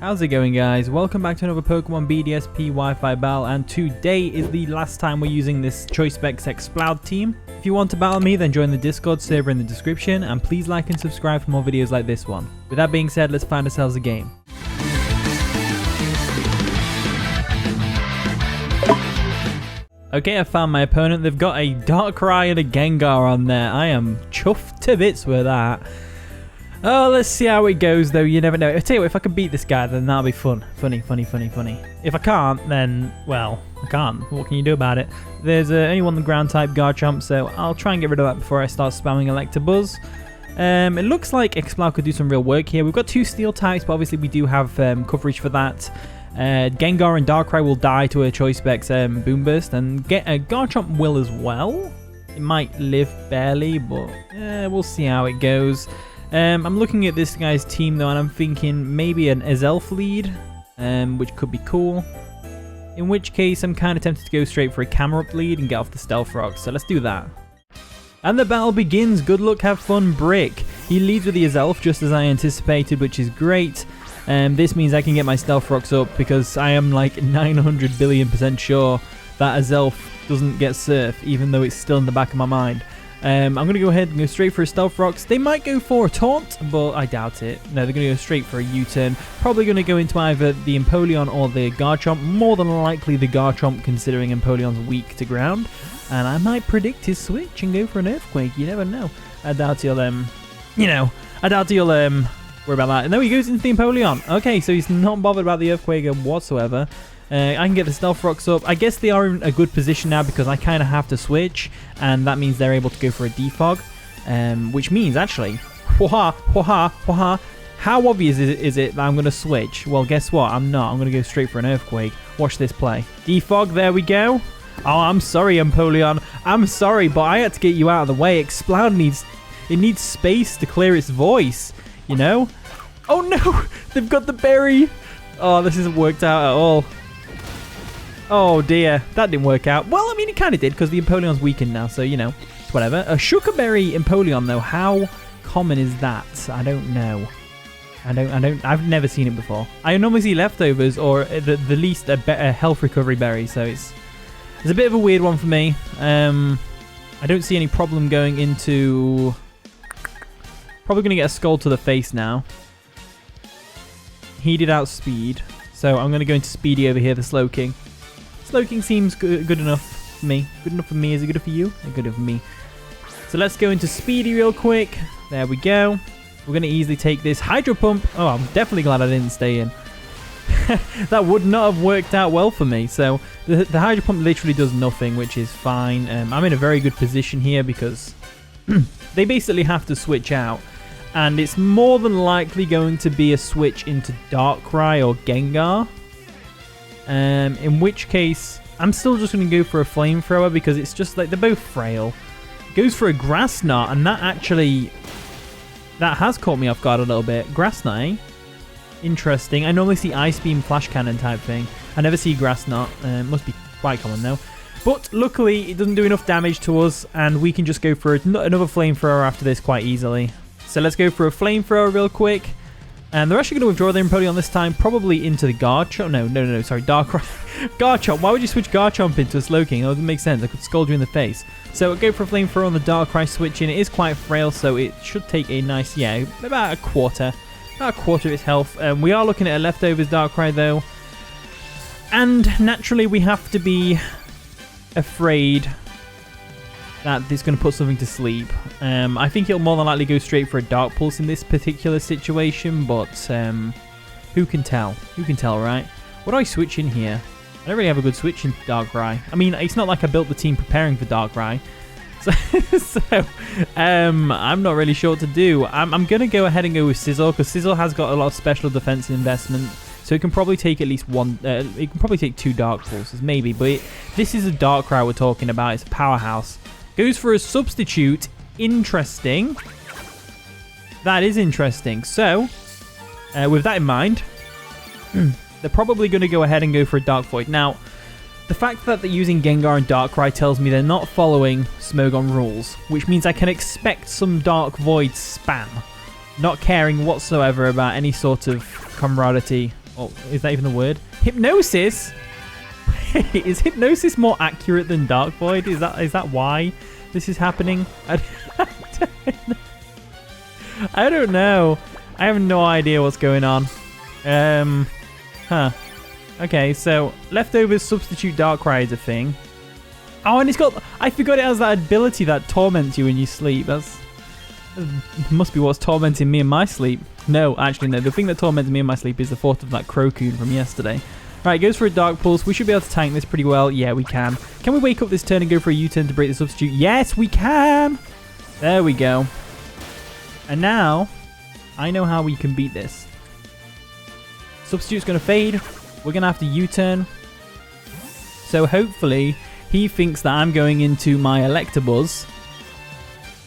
How's it going, guys? Welcome back to another Pokemon BDSP Wi-Fi battle, and today is the last time we're using this Choice Specs Exploud team. If you want to battle me, then join the Discord server in the description, and please like and subscribe for more videos like this one. With that being said, let's find ourselves a game. Okay, I found my opponent. They've got a Darkrai and a Gengar on there. I am chuffed to bits with that. Oh, let's see how it goes, though. You never know. I tell you what, if I can beat this guy, then that'll be fun. Funny. If I can't, then, well, I can't. What can you do about it? There's only one ground-type Garchomp, so I'll try and get rid of that before I start spamming Electabuzz. It looks like Exploud could do some real work here. We've got two Steel types, but obviously we do have coverage for that. Gengar and Darkrai will die to a Choice Specs Boomburst, and Garchomp will as well. It might live barely, but we'll see how it goes. I'm looking at this guy's team though, and I'm thinking maybe an Azelf lead, which could be cool. In which case, I'm kind of tempted to go straight for a Camerupt lead and get off the Stealth Rock, so let's do that. And the battle begins. Good luck, have fun, Brick. He leads with the Azelf just as I anticipated, which is great. This means I can get my Stealth Rocks up because I am like 900 billion% sure that Azelf doesn't get Surf, even though it's still in the back of my mind. I'm going to go ahead and go straight for a Stealth Rocks. They might go for a Taunt, but I doubt it. No, they're going to go straight for a U-turn. Probably going to go into either the Empoleon or the Garchomp. More than likely the Garchomp, considering Empoleon's weak to ground. And I might predict his switch and go for an Earthquake. You never know. I doubt he'll, worry about that. And there he goes into the Empoleon. Okay, so he's not bothered about the Earthquake whatsoever. I can get the Stealth Rocks up. I guess they are in a good position now because I kind of have to switch, and that means they're able to go for a Defog, which means actually, how obvious is it that I'm going to switch? Well, guess what? I'm not. I'm going to go straight for an Earthquake. Watch this play. Defog, there we go. Oh, I'm sorry, Empoleon. I'm sorry, but I had to get you out of the way. Exploud needs space to clear its voice, you know? Oh no, they've got the berry. Oh, this hasn't worked out at all. Oh dear, that didn't work out. Well, I mean, it kind of did because the Empoleon's weakened now, so, you know, it's whatever. A Sugarberry Empoleon, though, how common is that? I don't know. I've never seen it before. I normally see Leftovers or the least a health recovery berry, so it's a bit of a weird one for me. I don't see any problem going into... Probably going to get a Skull to the face now. He did outspeed, so I'm going to go into Speedy over here, the Slowking. Slowking seems good enough for me. Good enough for me. Is it good for you? Good enough for me. So let's go into Speedy real quick. There we go. We're going to easily take this Hydro Pump. Oh, I'm definitely glad I didn't stay in. That would not have worked out well for me. So the Hydro Pump literally does nothing, which is fine. I'm in a very good position here because they basically have to switch out. And it's more than likely going to be a switch into Darkrai or Gengar. In which case, I'm still just going to go for a Flamethrower because it's just like they're both frail. Goes for a Grass Knot, and that has caught me off guard a little bit. Grass Knot, eh? Interesting. I normally see Ice Beam, Flash Cannon type thing. I never see Grass Knot. Must be quite common though. But luckily, it doesn't do enough damage to us, and we can just go for another Flamethrower after this quite easily. So let's go for a Flamethrower real quick. And they're actually going to withdraw their Empoleon this time, probably into the Garchomp. No, sorry, Darkrai. Garchomp. Why would you switch Garchomp into a Slowking? That doesn't make sense. I could scold you in the face. So I'll go for a Flamethrower on the Darkrai switch in. It is quite frail, so it should take a nice, about a quarter of its health. We are looking at a Leftovers Darkrai, though. And naturally, we have to be afraid that it's going to put something to sleep. I think it'll more than likely go straight for a Dark Pulse in this particular situation, but who can tell? Who can tell, right? What do I switch in here? I don't really have a good switch in Darkrai. I mean, it's not like I built the team preparing for Darkrai. So I'm not really sure what to do. I'm going to go ahead and go with Scizor, because Scizor has got a lot of special defense investment. So it can probably take at least one, it can probably take two Dark Pulses, maybe. But this is a Darkrai we're talking about. It's a powerhouse. Goes for a substitute. Interesting. That is interesting. So, with that in mind, they're probably going to go ahead and go for a Dark Void. Now, the fact that they're using Gengar and Darkrai tells me they're not following Smogon rules, which means I can expect some Dark Void spam, not caring whatsoever about any sort of camaraderie Oh, is that even the word? Hypnosis? Is Hypnosis more accurate than Dark Void? Is that why this is happening? I don't know. I have no idea what's going on. Okay, so leftovers substitute Darkrai is a thing. Oh, and it's got... I forgot it has that ability that torments you when you sleep. That must be what's tormenting me in my sleep. No, actually, no. The thing that torments me in my sleep is the thought of that Crocoon from yesterday. Right, goes for a Dark Pulse. We should be able to tank this pretty well. Yeah, we can. Can we wake up this turn and go for a U-turn to break the substitute? Yes, we can! There we go. And now, I know how we can beat this. Substitute's going to fade. We're going to have to U-turn. So hopefully, he thinks that I'm going into my Electabuzz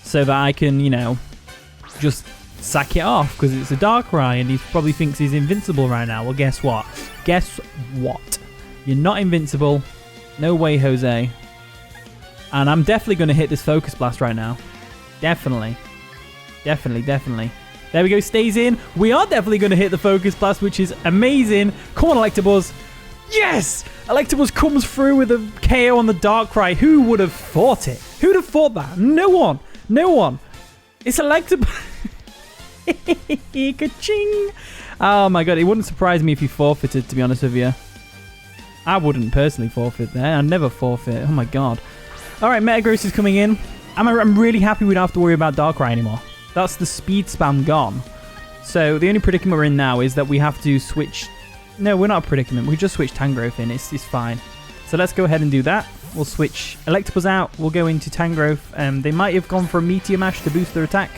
so that I can, you know, just sack it off because it's a Darkrai and he probably thinks he's invincible right now. Well, guess what? Guess what? You're not invincible. No way, Jose. And I'm definitely going to hit this Focus Blast right now. Definitely. Definitely. There we go. Stays in. We are definitely going to hit the Focus Blast, which is amazing. Come on, Electabuzz. Yes! Electabuzz comes through with a KO on the Darkrai. Who would have thought it? Who would have thought that? No one. No one. It's Electabuzz. Ka-ching! Oh my god, it wouldn't surprise me if he forfeited, to be honest with you. I wouldn't personally forfeit there. I'd never forfeit. Oh my god. Alright, Metagross is coming in. I'm really happy we don't have to worry about Darkrai anymore. That's the speed spam gone. So the only predicament we're in now is that we have to switch... No, we're not a predicament. We just switch Tangrowth in. It's fine. So let's go ahead and do that. We'll switch Electabuzz out. We'll go into Tangrowth. They might have gone for a Meteor Mash to boost their attack.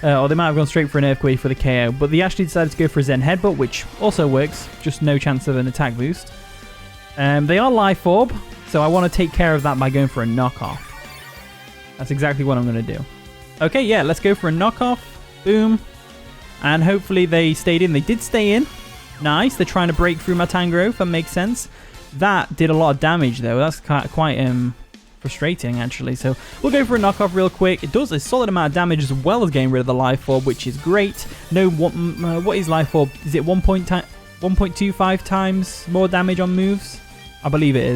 Or they might have gone straight for an Earthquake for the KO. But they actually decided to go for a Zen Headbutt, which also works. Just no chance of an attack boost. They are Life Orb. So I want to take care of that by going for a knockoff. That's exactly what I'm going to do. Okay, yeah, let's go for a knockoff. Boom. And hopefully they stayed in. They did stay in. Nice. They're trying to break through my Tangrowth. That makes sense. That did a lot of damage, though. That's quite frustrating, actually. So we'll go for a knockoff real quick. It does a solid amount of damage as well as getting rid of the Life Orb, which is great. No, what is Life Orb? Is it 1.25 times more damage on moves? I believe it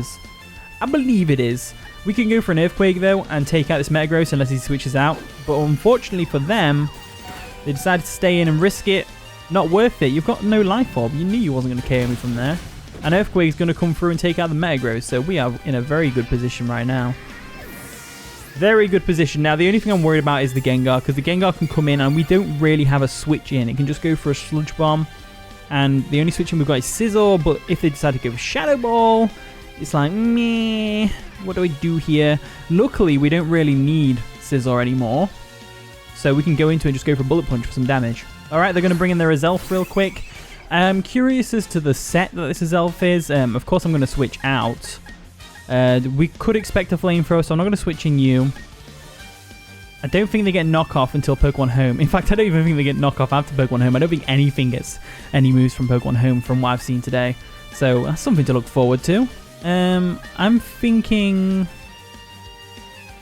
is. We can go for an Earthquake, though, and take out this Metagross unless he switches out. But unfortunately for them, they decided to stay in and risk it. Not worth it. You've got no Life Orb. You knew you wasn't going to KO me from there. An Earthquake is going to come through and take out the Metagross. So we are in a very good position right now. Very good position. Now, the only thing I'm worried about is the Gengar, because the Gengar can come in and we don't really have a switch in. It can just go for a Sludge Bomb. And the only switch in we've got is Scizor, but if they decide to go for Shadow Ball, it's like, meh, what do I do here? Luckily, we don't really need Scizor anymore. So we can go into it and just go for Bullet Punch for some damage. Alright, they're going to bring in their Azelf real quick. I'm curious as to the set that this Azelf is. Of course, I'm going to switch out. We could expect a Flamethrower, so I'm not going to switch in you. I don't think they get knockoff until Pokemon Home. In fact, I don't even think they get knockoff after Pokemon Home. I don't think anything gets any moves from Pokemon Home from what I've seen today. So that's something to look forward to. I'm thinking...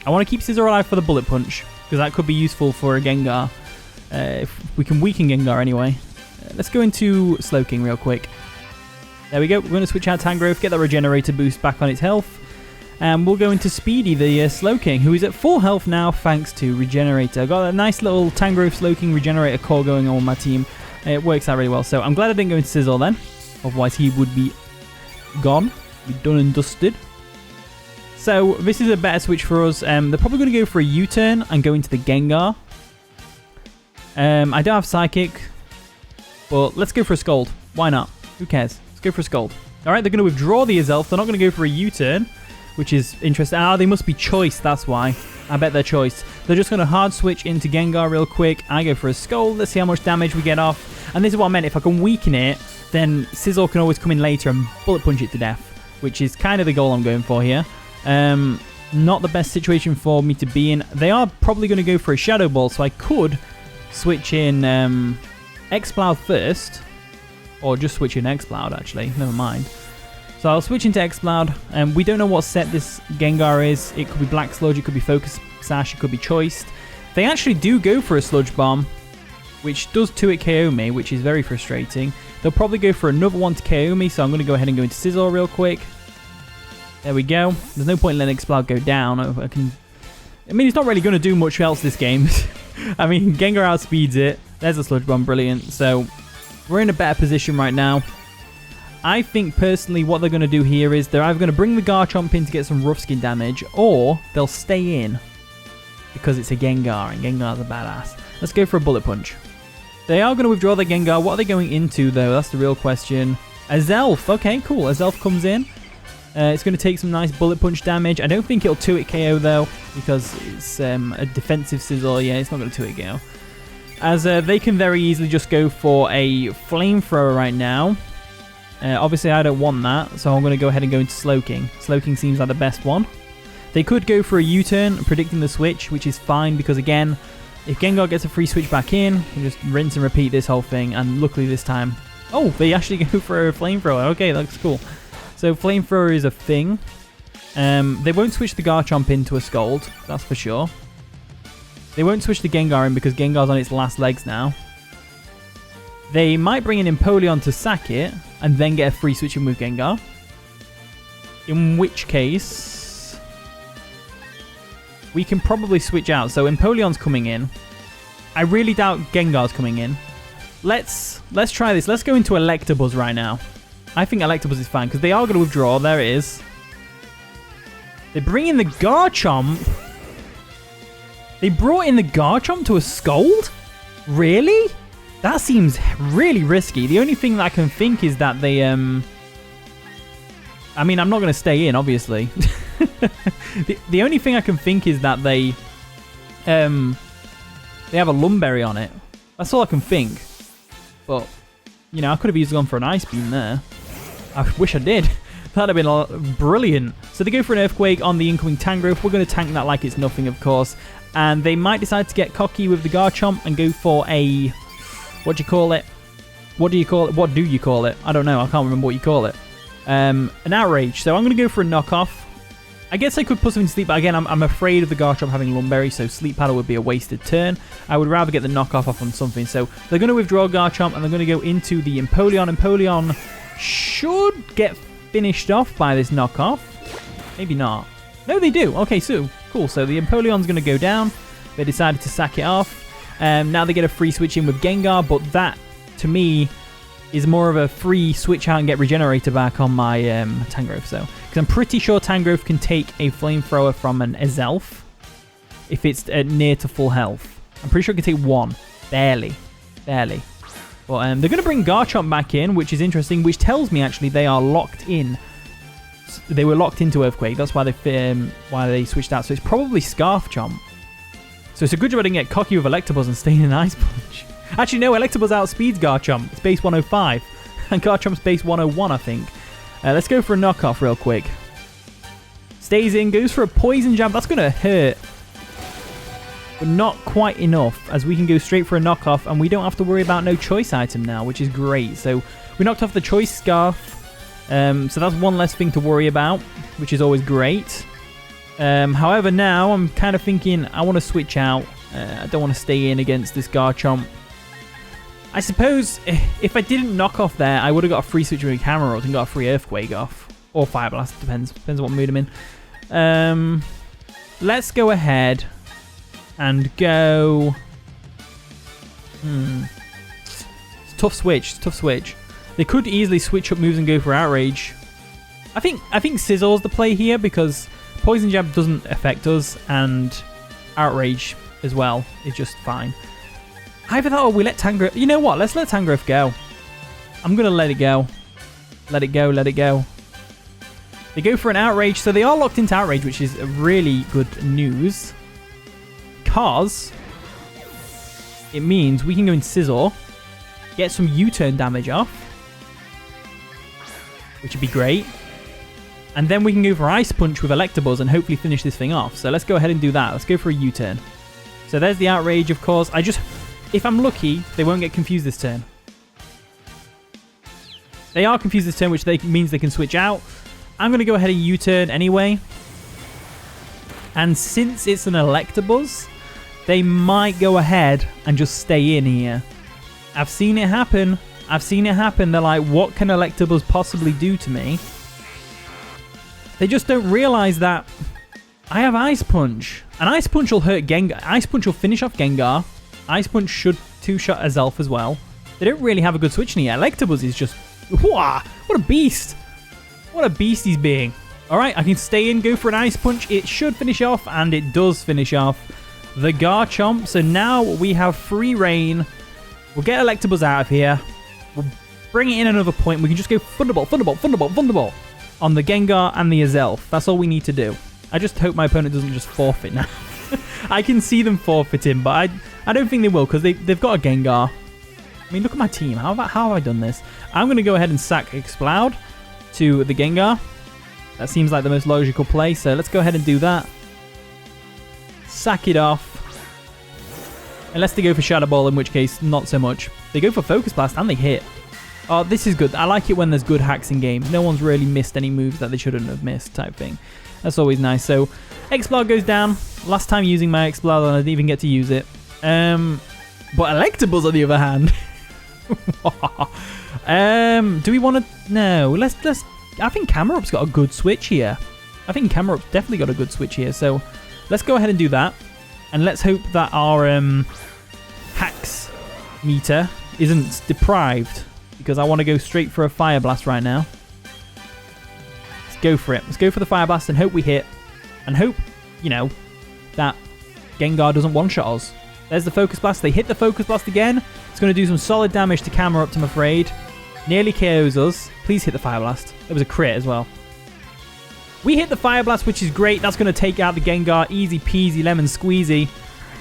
I want to keep Scizor alive for the Bullet Punch, because that could be useful for a Gengar. If we can weaken Gengar anyway. Let's go into Slowking real quick. There we go. We're going to switch out Tangrowth, get that Regenerator boost back on its health. And we'll go into Speedy, the Slowking, who is at full health now thanks to Regenerator. Got a nice little Tangrowth Slowking Regenerator core going on with my team. It works out really well. So I'm glad I didn't go into Scizor then. Otherwise he would be gone. Be done and dusted. So this is a better switch for us. They're probably going to go for a U-turn and go into the Gengar. I don't have Psychic, but let's go for a Scald. Why not? Who cares? Let's go for a Scald. Alright, they're going to withdraw the Azelf. They're not going to go for a U-turn, which is interesting. Ah, they must be Choice, that's why. I bet they're Choice. They're just going to hard switch into Gengar real quick. I go for a Scald. Let's see how much damage we get off. And this is what I meant. If I can weaken it, then Scizor can always come in later and Bullet Punch it to death, which is kind of the goal I'm going for here. Not the best situation for me to be in. They are probably going to go for a Shadow Ball, so I could switch in Exploud first, or just switch in Exploud actually, never mind. So I'll switch into Exploud, and we don't know what set this Gengar is. It could be Black Sludge, it could be Focus Sash, it could be Choiced. They actually do go for a Sludge Bomb. which does 2-hit KO me, which is very frustrating. They'll probably go for another one to KO me, so I'm going to go ahead and go into Scizor real quick. There we go. There's no point in letting Exploud go down. I mean, it's not really going to do much else this game. I mean, Gengar outspeeds it. There's a Sludge Bomb, brilliant. So, we're in a better position right now. I think, personally, what they're going to do here is they're either going to bring the Garchomp in to get some rough skin damage, or they'll stay in because it's a Gengar, and Gengar's a badass. Let's go for a Bullet Punch. They are going to withdraw their Gengar. What are they going into, though? That's the real question. A Zelf. Okay, cool. A Zelf comes in. It's going to take some nice Bullet Punch damage. I don't think it'll 2-hit KO, though, because it's a defensive Scizor. Yeah, it's not going to 2-hit KO. As they can very easily just go for a Flamethrower right now. Obviously, I don't want that, so I'm going to go ahead and go into Slowking. Slowking seems like the best one. They could go for a U-turn, predicting the switch, which is fine, because again, if Gengar gets a free switch back in, you just rinse and repeat this whole thing, and luckily this time... Oh, they actually go for a Flamethrower. Okay, that's cool. So Flamethrower is a thing. They won't switch the Garchomp into a Scald, that's for sure. They won't switch the Gengar in because Gengar's on its last legs now. They might bring in Empoleon to sack it, and then get a free switch in with Gengar. In which case... we can probably switch out. So Empoleon's coming in. I really doubt Gengar's coming in. Let's try this. Let's go into Electabuzz right now. I think Electabuzz is fine, because they are going to withdraw. There it is. They bring in the Garchomp. They brought in the Garchomp to a Scald? Really? That seems really risky. The only thing that I can think is that they... I mean, I'm not going to stay in, obviously. the only thing I can think is that they have a Lumberry on it. That's all I can think. But, you know, I could have easily gone for an Ice Beam there. I wish I did. That'd have been brilliant. So they go for an Earthquake on the incoming Tangrowth. We're going to tank that like it's nothing, of course. And they might decide to get cocky with the Garchomp and go for a... what do you call it? What do you call it? What do you call it? I don't know. I can't remember what you call it. An Outrage. So I'm going to go for a knockoff. I guess I could put something to sleep, but again, I'm afraid of the Garchomp having Lumberry, so Sleep Paddle would be a wasted turn. I would rather get the knockoff off on something. So they're going to withdraw Garchomp, and they're going to go into the Empoleon. Empoleon should get finished off by this knockoff. Maybe not. No, they do. Okay, so cool. So the Empoleon's going to go down. They decided to sack it off. Now they get a free switch in with Gengar, but that, to me, is more of a free switch out and get Regenerator back on my Tangrowth. So, because I'm pretty sure Tangrowth can take a Flamethrower from an Azelf if it's near to full health. I'm pretty sure it can take one. Barely. Barely. But they're going to bring Garchomp back in, which is interesting, which tells me actually they are locked in. They were locked into Earthquake. That's why they switched out. So it's probably Scarf Chomp. So it's a good job I didn't get cocky with Electabuzz and stay in an Ice Punch. Actually, no, Electabuzz outspeeds Garchomp. It's base 105. And Garchomp's base 101, I think. Let's go for a knockoff real quick. Stays in, goes for a Poison Jab. That's going to hurt. But not quite enough, as we can go straight for a knockoff, and we don't have to worry about no choice item now, which is great. So we knocked off the choice Scarf. So that's one less thing to worry about, which is always great. However, now I'm kind of thinking I want to switch out. I don't want to stay in against this Garchomp. I suppose if I didn't knock off there, I would have got a free switch with a Camerupt and got a free Earthquake off. Or Fire Blast, depends on what mood I'm in. Let's go ahead and go... It's a tough switch, tough switch. They could easily switch up moves and go for Outrage. I think Scizor's the play here because Poison Jab doesn't affect us and Outrage as well is just fine. Either that or we let Tangrowth... You know what? Let's let Tangrowth go. I'm going to let it go. Let it go, let it go. They go for an Outrage. So they are locked into Outrage, which is really good news. Because it means we can go in Scizor, get some U-turn damage off, which would be great. And then we can go for Ice Punch with Electabuzz and hopefully finish this thing off. So let's go ahead and do that. Let's go for a U-turn. So there's the Outrage, of course. If I'm lucky, they won't get confused this turn. They are confused this turn, which means they can switch out. I'm going to go ahead and U-turn anyway. And since it's an Electabuzz, they might go ahead and just stay in here. I've seen it happen. I've seen it happen. They're like, what can Electabuzz possibly do to me? They just don't realize that I have Ice Punch. And Ice Punch will hurt Gengar. Ice Punch will finish off Gengar. Ice Punch should two-shot Azelf as well. They don't really have a good switch in here. Electabuzz is just... Whoa, what a beast. What a beast he's being. Alright, I can stay in, go for an Ice Punch. It should finish off, and it does finish off the Garchomp. So now we have free reign. We'll get Electabuzz out of here. We'll bring it in another point. We can just go Thunderbolt, Thunderbolt, Thunderbolt, Thunderbolt on the Gengar and the Azelf. That's all we need to do. I just hope my opponent doesn't just forfeit now. I can see them forfeiting, but I don't think they will because they've got a Gengar. I mean, look at my team. How have I done this? I'm going to go ahead and sack Exploud to the Gengar. That seems like the most logical play, so let's go ahead and do that. Sack it off. Unless they go for Shadow Ball, in which case, not so much. They go for Focus Blast, and they hit. Oh, this is good. I like it when there's good hacks in games. No one's really missed any moves that they shouldn't have missed type thing. That's always nice. So, Exploud goes down. Last time using my Exploud, and I didn't even get to use it. But Electabuzz, on the other hand. Do we want to... No, let's... I think Camerupt's got a good switch here. I think Camerupt's definitely got a good switch here. So, let's go ahead and do that. And let's hope that our hacks meter isn't deprived. Because I want to go straight for a Fire Blast right now. Let's go for it. Let's go for the Fire Blast and hope we hit. And hope, you know, that Gengar doesn't one-shot us. There's the Focus Blast. They hit the Focus Blast again. It's going to do some solid damage to Camerupt, I'm afraid. Nearly KOs us. Please hit the Fire Blast. It was a crit as well. We hit the Fire Blast, which is great. That's going to take out the Gengar. Easy peasy, lemon squeezy.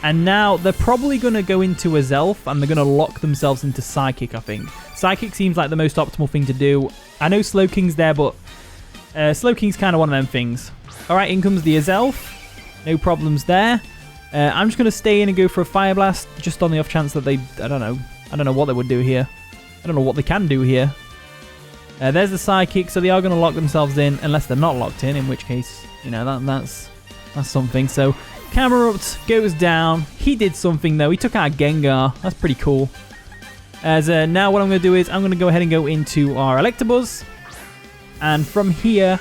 And now they're probably going to go into Azelf, and they're going to lock themselves into Psychic, I think. Psychic seems like the most optimal thing to do. I know Slowking's there, but Slowking's kind of one of them things. Alright, in comes the Azelf. No problems there. I'm just going to stay in and go for a Fire Blast, just on the off chance that they... I don't know what they would do here. I don't know what they can do here. There's the Psychic, so they are going to lock themselves in, unless they're not locked in which case, you know, that's something. So, Camerupt goes down. He did something, though. He took out Gengar. That's pretty cool. As now what I'm going to do is I'm going to go ahead and go into our Electabuzz. And from here,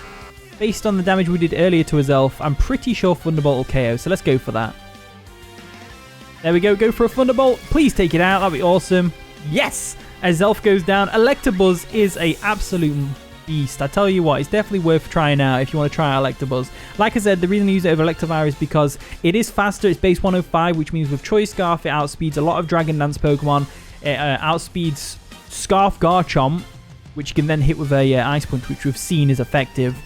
based on the damage we did earlier to Azelf, I'm pretty sure Thunderbolt will KO. So let's go for that. There we go. Go for a Thunderbolt. Please take it out. That'd be awesome. Yes! Azelf goes down. Electabuzz is a absolute beast. I tell you what, it's definitely worth trying out if you want to try out Electabuzz. Like I said, the reason I use it over Electivire is because it is faster. It's base 105, which means with Choice Scarf, it outspeeds a lot of Dragon Dance Pokemon. It outspeeds Scarf Garchomp, which you can then hit with a Ice Punch, which we've seen is effective.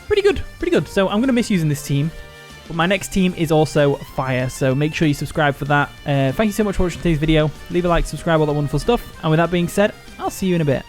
Pretty good, pretty good. So I'm going to miss using this team. But my next team is also Fire, so make sure you subscribe for that. Thank you so much for watching today's video. Leave a like, subscribe, all that wonderful stuff. And with that being said, I'll see you in a bit.